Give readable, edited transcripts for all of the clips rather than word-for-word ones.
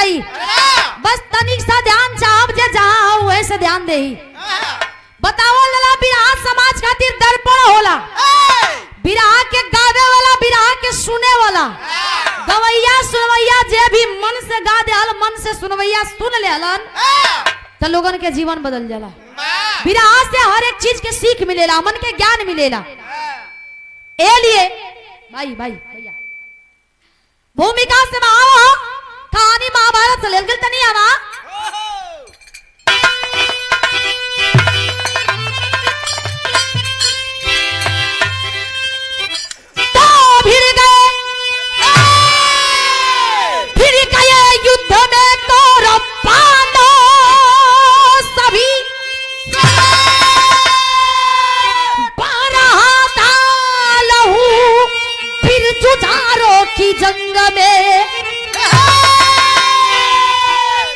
जाई। बस तनिक सा ध्यान चाहब जे जहां वैसे ध्यान देही। बताओ लला बिरहा समाज खातिर दर्पण होला। बिरहा के गावे वाला, बिरहा के सुने वाला, गवैया सुनवैया जे भी मन से गा देहल, मन से सुनवैया सुन लेहलन त लोगन के जीवन बदल जाला। बिरहा से हर एक चीज के सीख मिलेला, मन के ज्ञान मिलेला। ए लिए भाई भैया भूमिका से आओ, कहानी महाभारत से लेल तनी आवा। युद्ध में कौरव पांडव सभी 12 था लहू, फिर जुझारों की जंग में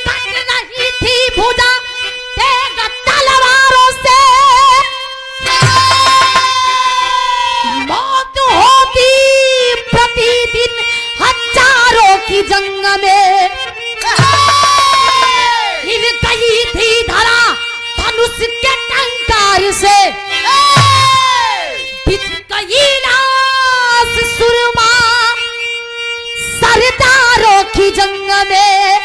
कट रही थी भुजा तेग तलवारों से, मौत होती प्रतिदिन हजारों की जंग में। हिल गई थी धरा धनुष के टंकार से, बिछ गई लाश सुरमा सरदारों की जंग में।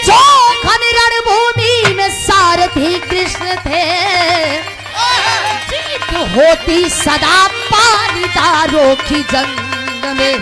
जो घन रणभूमि में सारथी कृष्ण थे, जीत होती सदा पानीदारों की जंग में।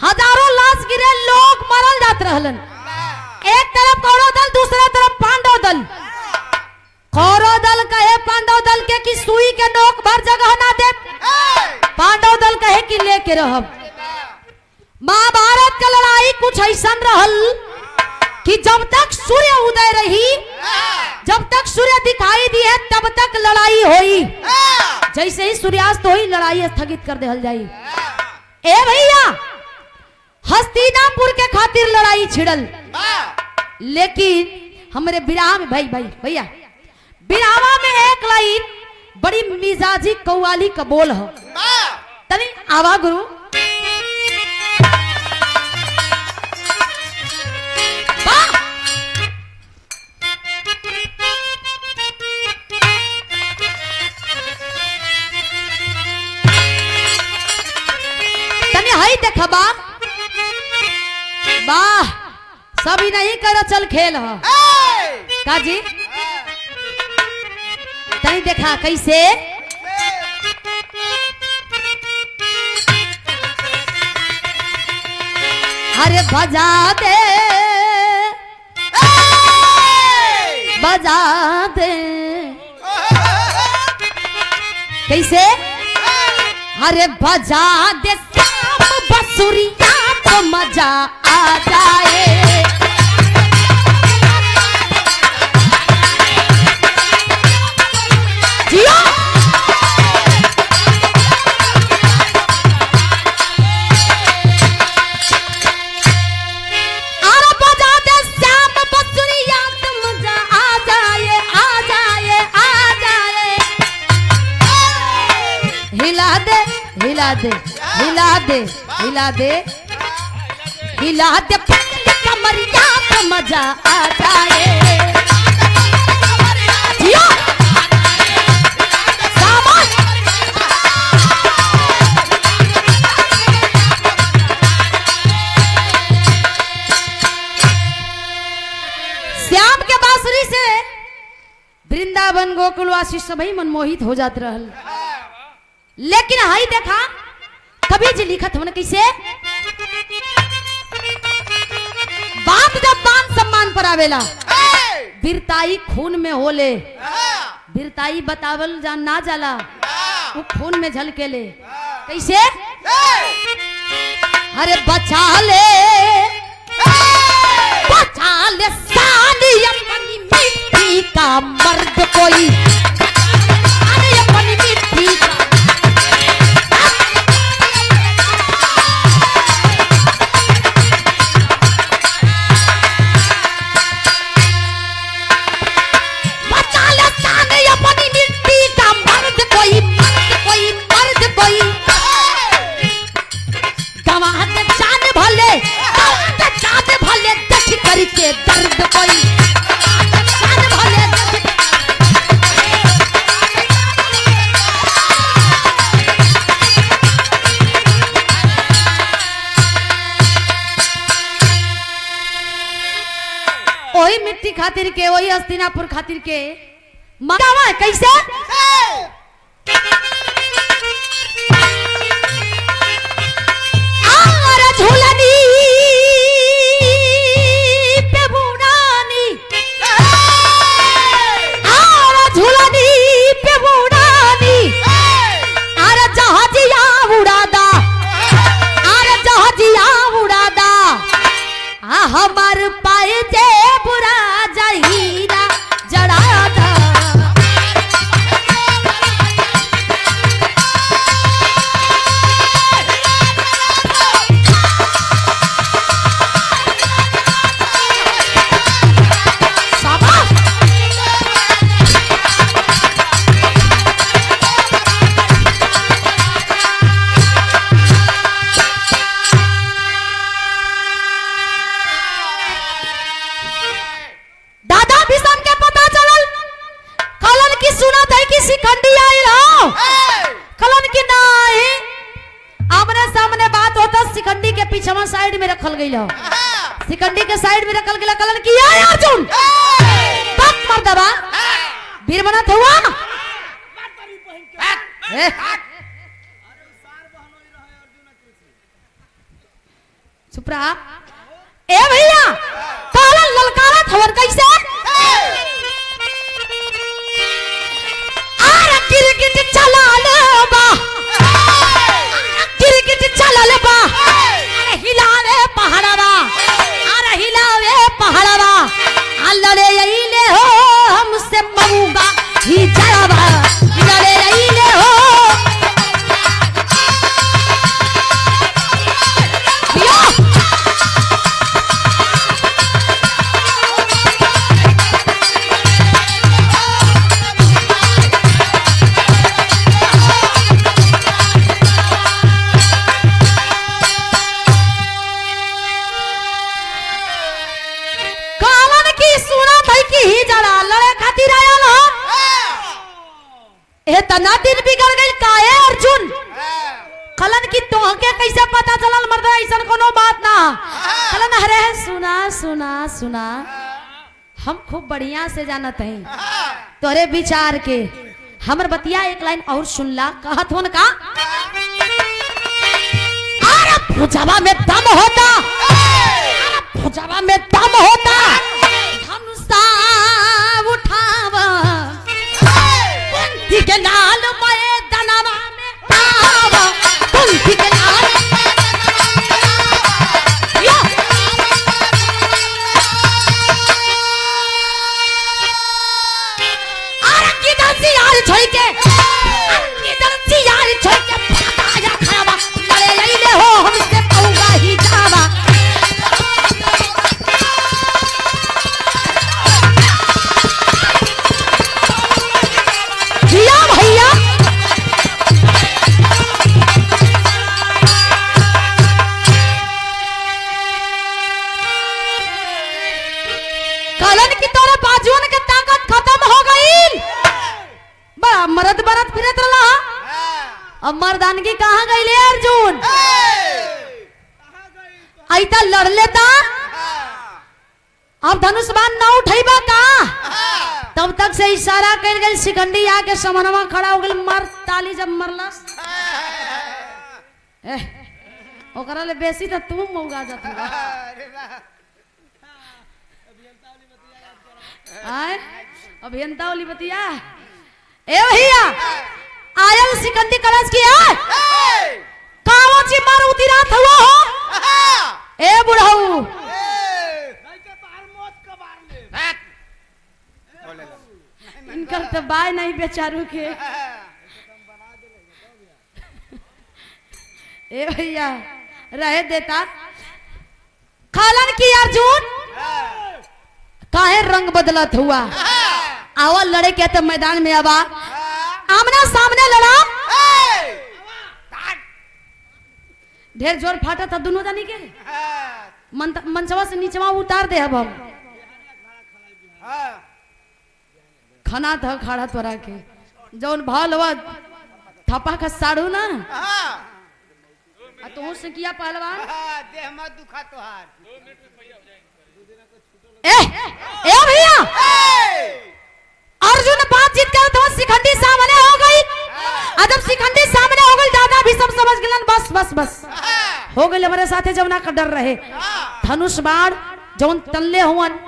हजारों लाश गिरे, लोग मरल जात रहलन। एक तरफ कौरव दल, दूसरा तरफ पांडव दल। कौरव दल कहे पांडव दल के कि सुई के नोक भर जगह ना दे, पांडव दल कहे कि लेके रहब। महाभारत का लड़ाई कुछ ऐसा रहल कि जब तक सूर्य उदय रही, जब तक सूर्य दिखाई दिए तब तक लड़ाई होई। जैसे ही सूर्यास्त होई लड़ाई स्थगित कर देहल जाई। ए भैया हस्तिनापुर के खातिर लड़ाई छिड़ल, लेकिन हमरे बिरहा में भैया बिरहावा में एक लाइन बड़ी मिजाजी कव्वाली का बोल है। तनी आवा गुरु। तनी हाई देखा बा, वाह सभी नहीं करो चल खेल हो काजी। तनी देखा कैसे अरे बजा दे बजा दे, कैसे अरे बजा दे बसुरिया तो मजा आ जाए। जियो अरे बजा दे श्याम बसुरिया तो मजा आ जाए, आ जाए, आ जाए। हिला दे हिला दे हिला दे हिला दे हिला दे पतली कमरिया तो मजा आ जाए। जियो सामान श्याम के बांसुरी से वृंदावन गोकुलवासी सभी मनमोहित हो जाते रहल। लेकिन हाई देखा कभी जी लिखत हमने कैसे बाप जब मान सम्मान पर आवेला बिरताई खून में होले, बिरताई बतावल जान ना जाला, वो खून में झलके ले। कैसे? अरे बचा ले सानी अपनी मिट्टी का मर्द कोई, अपनी मिट्टी का। बचा ले सानी अपनी मिट्टी का मर्द कोई, मर्द कोई, मर्द कोई। गवाह दे जान भले, गवाह दे जान भले, देख करके दर्द कोई, जान भले देख। वही मिट्टी खातिर के, वही हस्तिनापुर खातिर के मगावा। कैसे? झूलनी पे बुढ़ानी, झूलनी पे बुढ़ानी, अरे जहाजिया उड़ादा, अरे जहाजिया उड़ादा, हमार पाए जे बुरा जहीरा जड़ादा। शिखंडी आई रहो, कलन की नाई आमने सामने बात होता, शिखंडी के पीछे साइड में रखल गई हो, शिखंडी के साइड में रखल गया। कलन की आई अर्जुन तब मर्दबा वीर बनत हुआ। चुप रहा। ए भैया कलन ललकारा थवर कैसे? गिरगिट चला ले बा, गिरगिट चला ले बा, अरे हिलावे पहाड़वा, अरे हिलावे पहाड़वा, लड़े यही ले हो हमसे मऊगा ही जड़वा, लड़े यही ले हो। तना दिन बिगड़ गई काहे अर्जुन? कलन की तोहके कैसे पता चलल मर्दा? ऐसा कोनो बात ना। कलन अरे सुना सुना सुना, हम खूब बढ़िया से जानत हैं तोरे विचार के। हमर बतिया एक लाइन और सुन ला। कहत होन का? अरे भुजावा में दम होता, अरे भुजावा में दम होता, धनुषा उठावा कुंती के नाल में दनवा में आवा, कुंती के नाल अरे किधर से यार छोड़ के, किधर से यार छोड़ के भागा या खावा, लड़े यही ले हो हमसे पऊगा ही जावा। जिया भैया कलन की तोरे बाजुओं की ताकत खत्म हो गई। बड़ा मरद बरद फिरत रहा, अब मर्दानगी कहाँ गई ले अर्जुन? ऐता लड़ लेता, अब धनुष बाण ना उठेबा का? तब तक से इशारा कर गई, शिखंडी आके समनवा खड़ा हो गई, मर ताली जब मरलस ओकरा ले बेसी तो तू मौगा जात। आए अभियंता वाली बतिया ए भैया आयल सिकंदी कलश की है कावो ची मारुति रात हुआ हो ए बुढ़ऊ इनकर तो बाय नहीं बेचारू के ए भैया रहे देता खालन की अर्जुन काहे रंग बदलत हुआ आवा लड़े के तो मैदान में आवा आमना सामने लड़ा ढेर जोर फाटा था दोनों जानी के मंचवा से नीचवा उतार दे अब हम खाना था खाड़ा तोरा के जौन भाल हुआ थपा का साड़ू ना तो से किया पहलवान देह मत दुखा तोहार ए भैया अर्जुन बातचीत कर तो शिखंडी सामने हो गई जब शिखंडी सामने हो गई दादा भी सब समझ गए बस बस बस हो गई हमारे साथे जवना का डर रहे धनुष बाण जौन तल्ले हुवन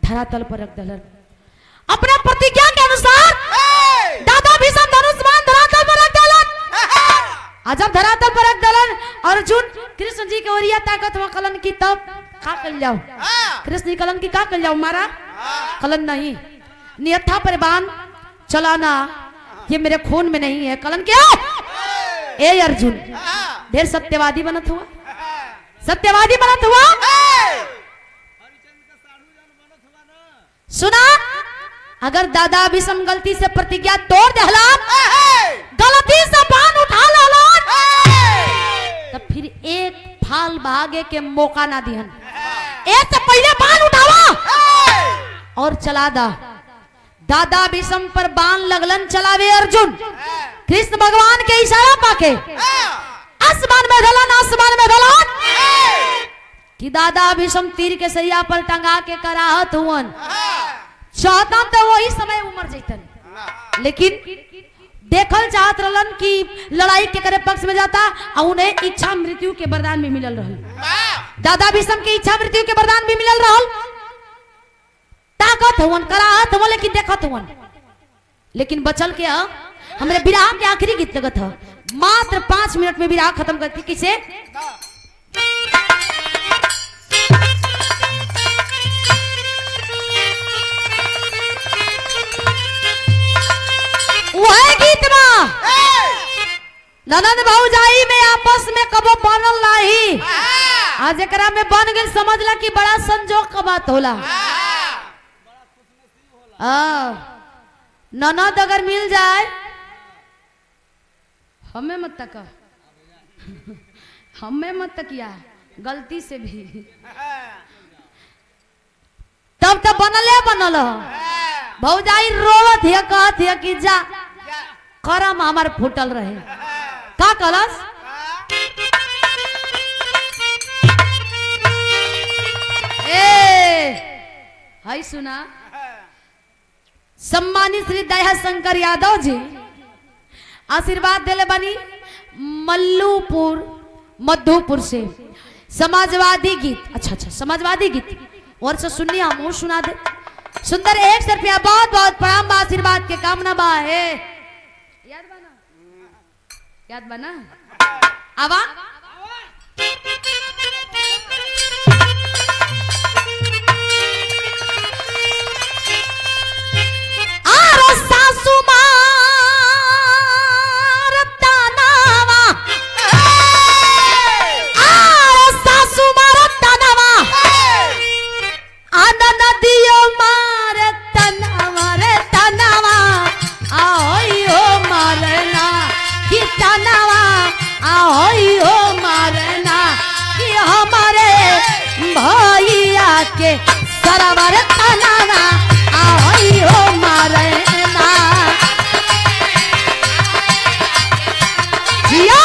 धरातल पर रख दलन अपने प्रतिज्ञा के अनुसार दादा भी सब धनुष बाण धरातल पर रख दलन जब धरातल पर रख दलन अर्जुन कृष्ण जी के ओरिया ताकत हुआ कलन की तब का कर जाओ कृष्ण कलन की का कर जाओ मारा कलन नहीं नियथा पर बाण चलाना ये मेरे खून में नहीं है कलन क्या ए अर्जुन ढेर सत्यवादी बनत हुआ सत्यवादी बनत हुआ सुना अगर दादा विषम गलती से प्रतिज्ञा तोड़ दहला गलती से बाण उठा लाला तब फिर एक फाल भागे के मौका ना दिहन एक से पहले बाण उठावा और चला दा दादा विषम पर बाण लगलन चलावे अर्जुन कृष्ण भगवान के इशारा पाके आसमान में धलन कि दादा विषम तीर के सरिया पर टंगा के कराहत हुवन चाहता तो वही समय उमर जैतन लेकिन देखल चाहत रहलन कि लड़ाई के करे पक्ष में जाता और उन्हें इच्छा मृत्यु के वरदान भी मिलल रहल दादा विषम के इच्छा मृत्यु के वरदान भी मिलल रहल ताकत हुवन कराहत हुवन लेकिन देखत हुवन लेकिन बचल के हमरे विराह के आखिरी गीत लगत है मात्र 5 मिनट में विराह खत्म करती किसे वह गीत में ननद भौजाई में आपस में कबो बनल नहीं आज एकरा में बन गई समझला कि बड़ा संजोग का बात होला ननद अगर मिल जाए हमें मत तक हमें मत तकिया गलती से भी तब तब बनल भौजाई रोवत है कहत है कि जा करम हमार फूटल रहे का कलस हाय सुना सम्मानित श्री दया शंकर यादव जी आशीर्वाद देले बनी मल्लूपुर मधुपुर से समाजवादी गीत अच्छा समाजवादी गीत और से सुनिए हम सुना दे सुंदर 100 रुपया बहुत बहुत प्रणाम आशीर्वाद के कामना बा है याद बना आवा के सरवर तनाना आई हो मारना जिया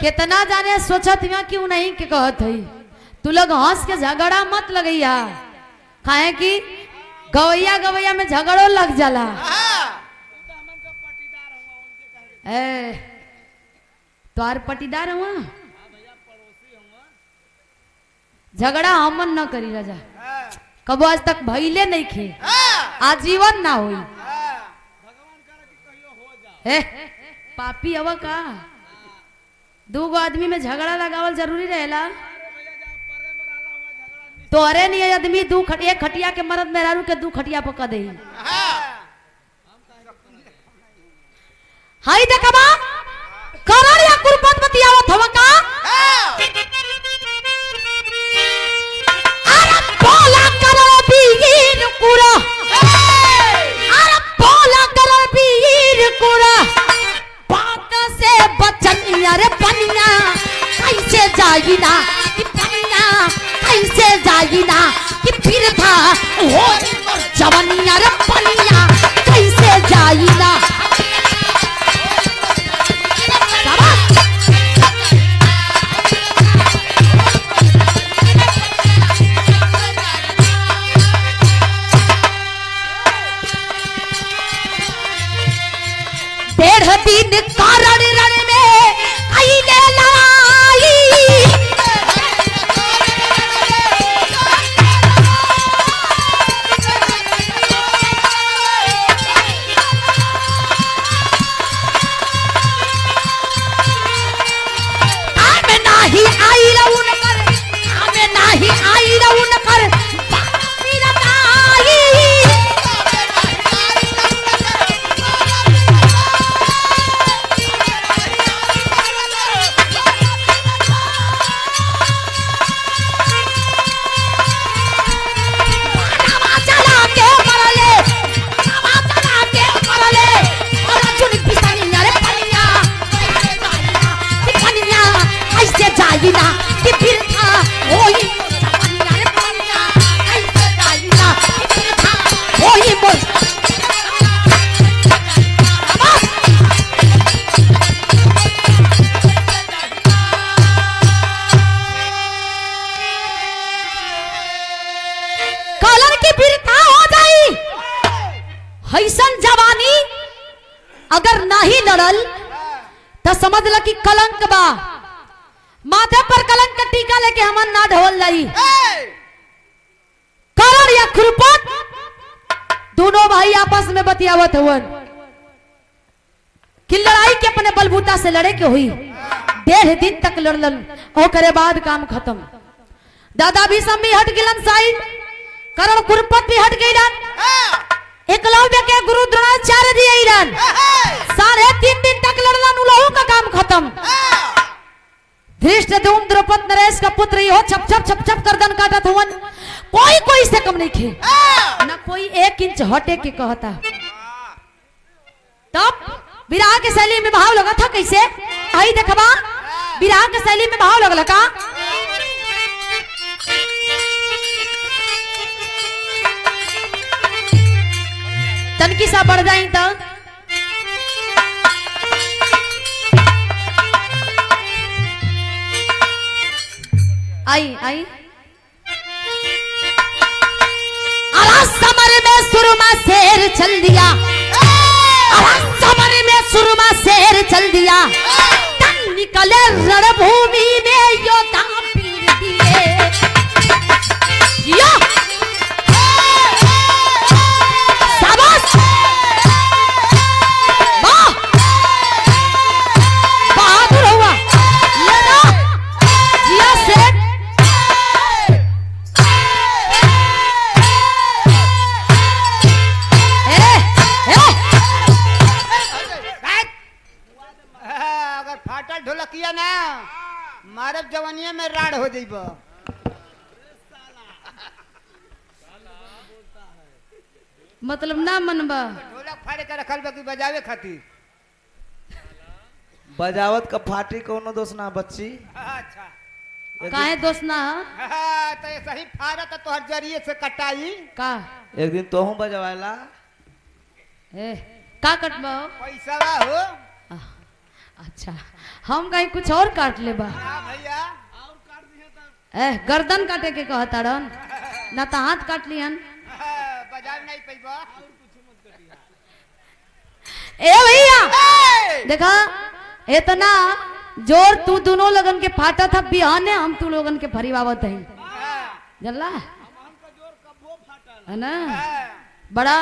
कितना जाने सोचत में क्यों नहीं के कहत है तू लोग हंस के झगड़ा मत लगैया काहे कि गवैया गवैया में झगड़ो लग जाला। ए तोहार पटीदार हुआ झगड़ा हमन न करी राजा कबो आज तक भइले नहीं खे आजीवन ना होई। ए पापी अब का दू गो आदमी में झगड़ा लगावल जरूरी रहेला। तो अरे नहीं आदमी एक खटिया के मरद मेहरारू के दू खटिया पका दे। हाई देखबा करण या कुरपत बतियावत हवा का अरे बोला करण बीर कुरा अरे बोला करण बीर कुरा बात से बचन अरे पनिया कैसे जाई ना कि पनिया कैसे जाई ना कि फिर था हो जवानिया रे पनिया कैसे जाई ना। डेढ़ दिन कारण रण में आईले लड़ाई हमें नाही आई रउन कर हमें नाही आई रउन कर बाती रताई जाइना कि फिर था होई जवानिया रे पनिया कैसे जाइना कि फिर था होई मोर कलर की फिरता हो जाई हैसन जवानी अगर नहीं लड़ल तो समझ ल कि कलंक बा माथे पर कलंक का टीका लेके हमन ना ढोल जाई। करण या खुरपत दोनों भाई आपस में बतियावत हुवन कि लड़ाई के अपने बलबूता से लड़े के हुई। 1.5 दिन तक लड़लन और करे बाद काम खत्म। दादा भी सब भी हट गिलन साइड करण खुरपत भी हट गईलन। एकलव्य के गुरु द्रोणाचार्य जी आईलन 3.5 दिन तक लड़लन उलहू का काम खत्म। धृष्टद्युम्न द्रौपद नरेश का पुत्र ही हो छप छप गर्दन काटत हुवन कोई से कम नहीं खे ना कोई 1 इंच हटे के कहता। तब विराह के शैली में भाव लगा था कैसे आई देखबा विराह के शैली में भाव लगल का तनकी सा बढ़ जाई तो आई समर में सुरमा शेर चल दिया समर में सुरमा शेर चल दिया तन निकले रणभूमि में योद्धा पीर दिए यो शाबाश वाह बहादुर हुआ लड़ा जिया सेठ फाटल ढोलकिया ना मारब जवानिया में राड हो जाइब। मतलब ना मनबा ढोलक फाड़े के रखल बा कि बजावे खातिर बजावत का फाटी कोनो दोष ना बच्ची। अच्छा काहे दोस्त ना तो सही फाड़ा तो तोहर जरिए से कटाई का एक दिन तोहू बजवाला ए का कटबा पैसा हो। अच्छा हम कहीं कुछ और काट ले बा भैया गर्दन काटे के कहता रन ना तो हाथ काट लिहन बजावे नहीं पैबा ए भैया देखा इतना जोर तू दोनों लगन के फाटा था बिहाने हम तू लोगन के फरीबावत है जल्ला है ना बड़ा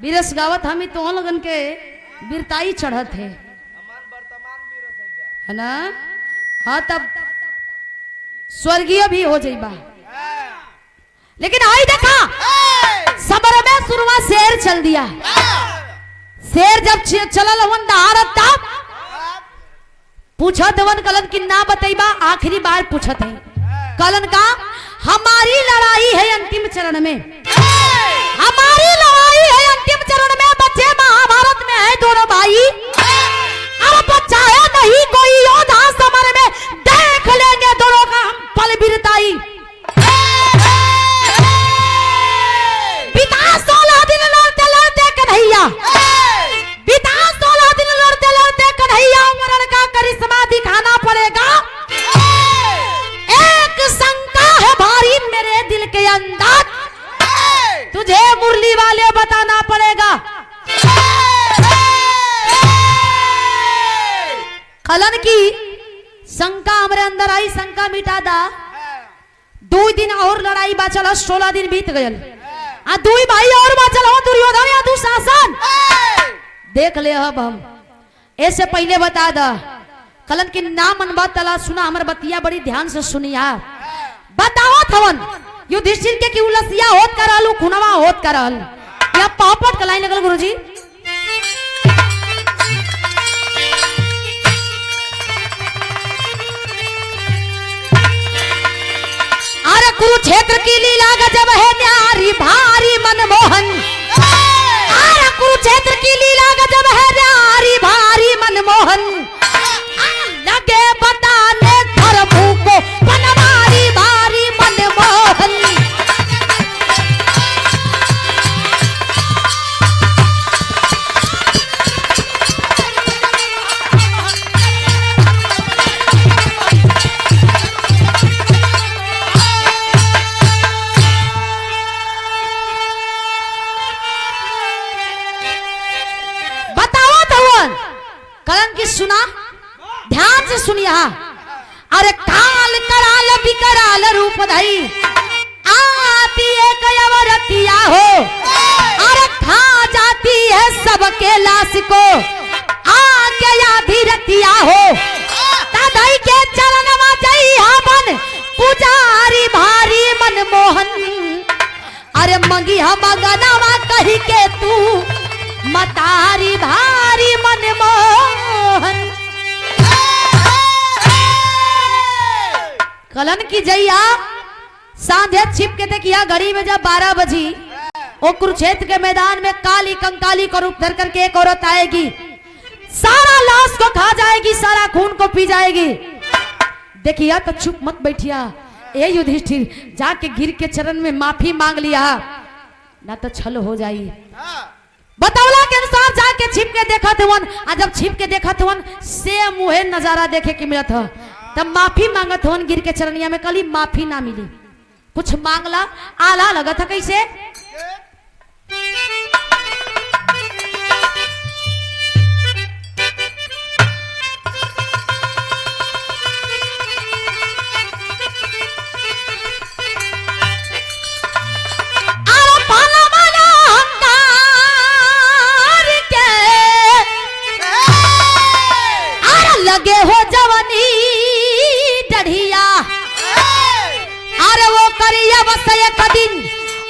बीरस गावत हम ही तो लगन के बीरताई चढ़त है ना। हाँ तब स्वर्गीय भी हो जाइबा लेकिन आई देखा सबर में सुरवा शेर चल दिया। शेर जब चलल हवन दहाड़त तब पूछत हवन कलन की ना बतैबा आखिरी बार पूछत है कलन का हमारी लड़ाई है अंतिम चरण में हमारी लड़ाई है अंतिम चरण में बच्चे महाभारत में है दोनों भाई अब बच्चा है नहीं कोई योद्धा समर में देख लेंगे दोनों का हम पल बीरताई। बिता 16 दिन लड़ते लड़ते कन्हैया बिता 16 दिन लड़ते लड़ते कन्हैया मरण का करिश्मा दिखाना पड़ेगा। एक शंका है भारी मेरे दिल के अंदर तुझे मुरली वाले बताना पड़ेगा। कलन की शंका हमारे अंदर आई शंका मिटा दा 2 दिन और लड़ाई बाचल 16 दिन बीत गयल आ 2 भाई और बाचल हो दुर्योधन या दुशासन देख ले अब हम ऐसे पहले बता दा कलन की ना मनबा तला सुना हमर बतिया बड़ी ध्यान से सुनिया बताओ थवन युधिष्ठिर के की उलसिया होत करल खुनवा होत करल या पापट कलाई लगल गुरुजी। अरे कुरुक्षेत्र की लीला गजब है न्यारी भारी मनमोहन अरे कुरुक्षेत्र की लीला गजब है न्यारी भारी मनमोहन लगे बताने धर्मों को बनवारी भारी मनमोहन। बताओ धवन कलन की सुना ध्यान से सुनिया। अरे काल कराल विकराल रूप धई आती है कयवरतिया हो अरे खा जाती है सबके लाश को आके आधी रतिया हो तदई के चरण में जई हवन पुजारी भारी मनमोहन। अरे मंगी हम गनवा कही के तू मतारी भारी मनमोहन। कलन की जैया सांझे छिप के देखिया घड़ी में जब 12 बजी वो कुरुक्षेत्र के मैदान में काली कंकाली को रूप धर करके एक औरत आएगी सारा लाश को खा जाएगी सारा खून को पी जाएगी। देखिया तो चुप मत बैठिया ए युधिष्ठिर जाके गिर के चरण में माफी मांग लिया ना तो छल हो जाई। बतौला के अनुसार जाके छिप के देखा थे जब छिप के देखा थे से मुहे नजारा देखे के मिलत है तब माफी मांगत हो गिर के चरनिया में कली माफी ना मिली कुछ मांगला आला लगा था कैसे लगे हो जवानी डढ़िया अरे वो करिया बस एक दिन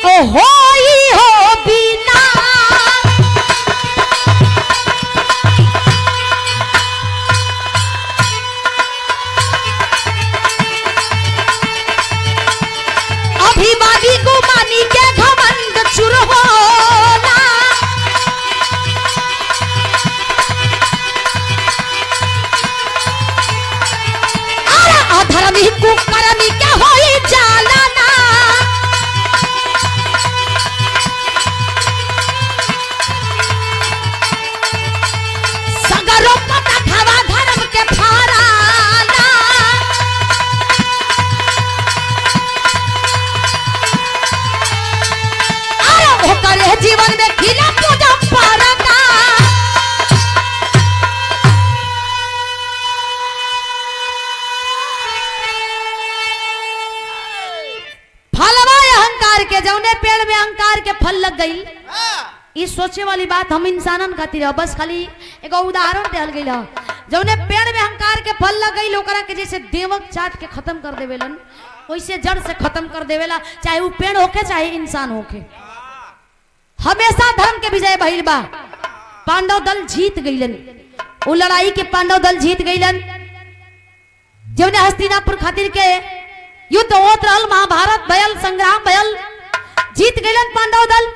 ओ हो ही हो बिना अभिमानी गुमानी के घमंड चुर होला धर्मी कुकर्मी के होई जालना के फल लग गई। ये सोचे वाली बात हम इंसानन खातिर है, बस खाली एगो उदाहरण देल गई है। जौने पेड़ में अहंकार के फल लग गई ओकरा के जैसे देवक चाट के खत्म कर देवेलन वैसे जड़ से खत्म कर देवेला, चाहे वो पेड़ होके चाहे इंसान होके। हमेशा धर्म के विजय भइल बा। पांडव दल जीत गईलन, वो लड़ाई के पांडव दल जीत गईलन। जौने हस्तिनापुर खातिर के युद्ध होत रहल, महाभारत भयल, संग्राम भयल, जीत गईलन पांडव दल।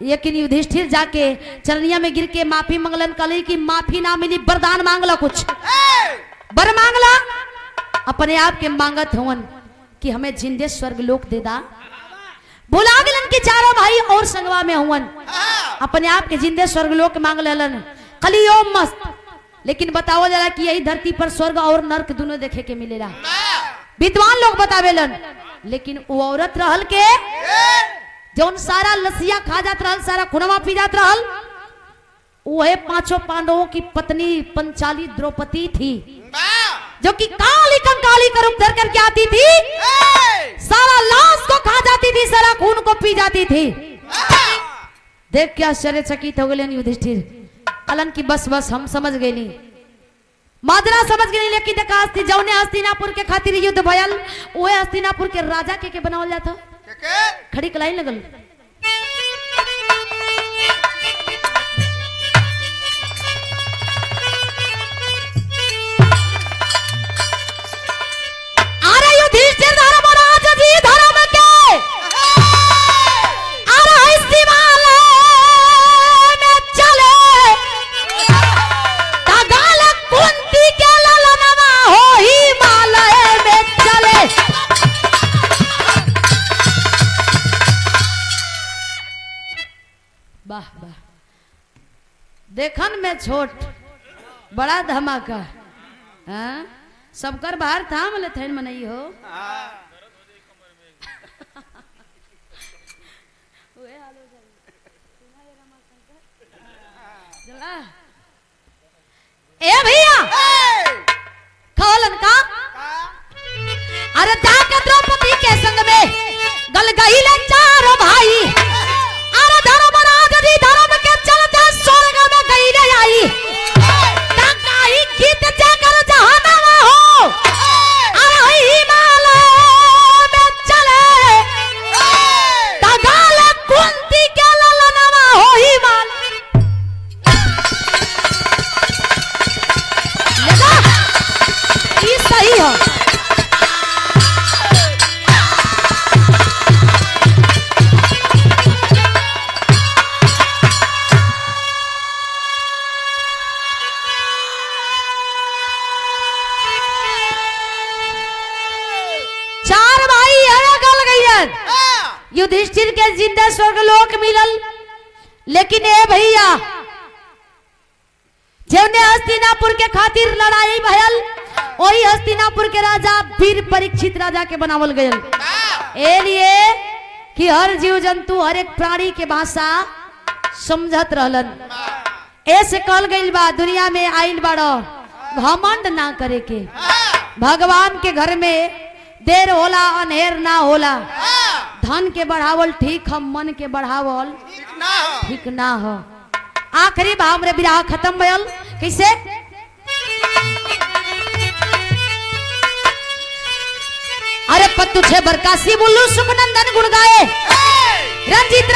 लेकिन युधिष्ठिर जाके चरनिया में गिर के माफी मंगलन, कली की माफी ना मिली, वरदान मांगला, कुछ बर मांगला, अपने आप के मांगत हवन कि हमें जिंदे स्वर्ग लोक दे दा। बुला गलन कि चारों भाई और संगवा में हुवन, अपने आप के जिंदे स्वर्ग लोक मांग लेलन, खाली ओम मस्त। लेकिन बताओ जरा कि यही धरती पर स्वर्ग और नर्क दोनों देखे के मिलेला, विद्वान लोग बतावेलन। लेकिन वो औरत रहल के जौन सारा लसिया खा जात रहल, सारा खुनवा पी जात रहल, वह पांचों पांडवों की पत्नी पंचाली द्रौपदी थी, जो कि काली कंकाली का रूप धर करके आती थी, सारा लाश को खा जाती थी, सारा खून को पी जाती थी। देख के आश्चर्यचकित हो गए युधिष्ठिर, कलन की बस बस हम समझ गए, माजरा समझ गए। लेकिन देखा जौने हस्तिनापुर के खातिर युद्ध भयल, वह हस्तिनापुर के राजा के बनावल जाता। खड़ी कलाई लगल, अरे युधिष्ठिर धर्मराज जी धर्म के, अरे हिमालय में चले, तगाल कुंती के ललनवा हो हिमालय में चले। वाह वाह, देखन में छोट बड़ा धमाका, हाँ? सबकर बाहर थाम ले थैन मनई हो। ए भैया खोलन का, अरे जाके द्रौपदी के संग में गल गई ले चारों भाई, अरे धर्मराज जी धर्म के चलते स्वर्ग में गई ले आई, टंगाई गीत जाकर जहानामा हो, अरे हिमालय में चले, तगाल कुंती के ललनवा हो हिमालय। लगा ये सही हो। युधिष्ठिर के जिंदा स्वर्ग लोक मिलल। लेकिन ए भैया जौने हस्तिनापुर के खातिर लड़ाई भयल, वही हस्तिनापुर के राजा वीर परीक्षित राजा के बनावल गयल, ए लिए कि हर जीव जंतु हर एक प्राणी के भाषा समझत रहलन। ऐसे कहल गइल बा दुनिया में आइल बाड़ो घमंड ना करे के, भगवान के घर में देर होला अनहेर ना होला, धन के बढ़ावल ठीक हम, मन के बढ़ावल ठीक ना हो। आखिरी भाव में विराह खत्म भयल कैसे, अरे पत्तू छे बरकासी बुल्लू सुखनंदन गुण गाए, रंजीत